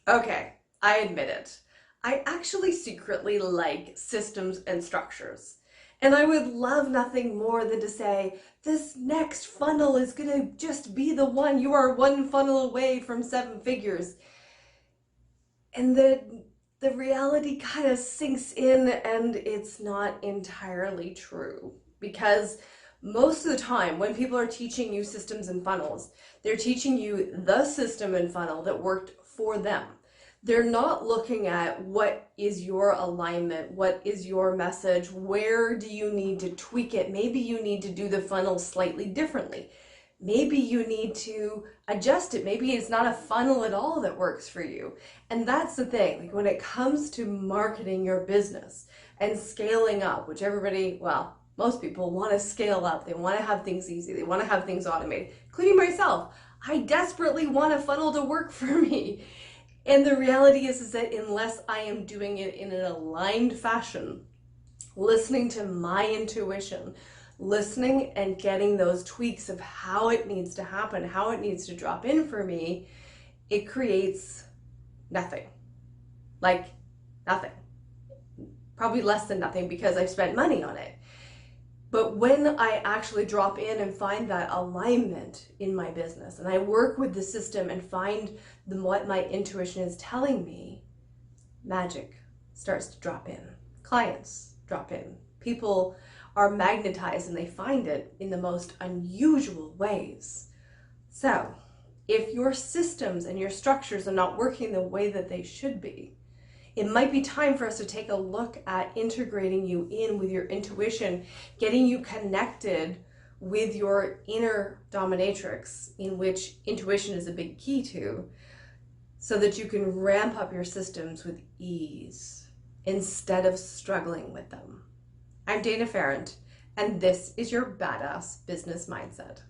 Okay, I admit it. I actually secretly like systems and structures. And I would love nothing more than to say, this next funnel is going to just be the one. You are one funnel away from seven figures. And the reality kind of sinks in and it's not entirely true. Because most of the time when people are teaching you systems and funnels, they're teaching you the system and funnel that worked for them. They're not looking at what is your alignment, what is your message, where do you need to tweak it. Maybe you need to do the funnel slightly differently. Maybe you need to adjust it. Maybe it's not a funnel at all that works for you. And that's the thing, like when it comes to marketing your business and scaling up, which everybody, well, most people want to scale up. They want to have things easy. They want to have things automated, including myself. I desperately want a funnel to work for me. And the reality is that unless I am doing it in an aligned fashion, listening to my intuition, listening and getting those tweaks of how it needs to happen, how it needs to drop in for me, it creates nothing. Like nothing. Probably less than nothing because I've spent money on it. But when I actually drop in and find that alignment in my business and I work with the system and find what my intuition is telling me, magic starts to drop in. Clients drop in. People are magnetized and they find it in the most unusual ways. So if your systems and your structures are not working the way that they should be, it might be time for us to take a look at integrating you in with your intuition, getting you connected with your inner dominatrix, in which intuition is a big key to, so that you can ramp up your systems with ease instead of struggling with them. I'm Dana Pharant, and this is your Badass Business Mindset.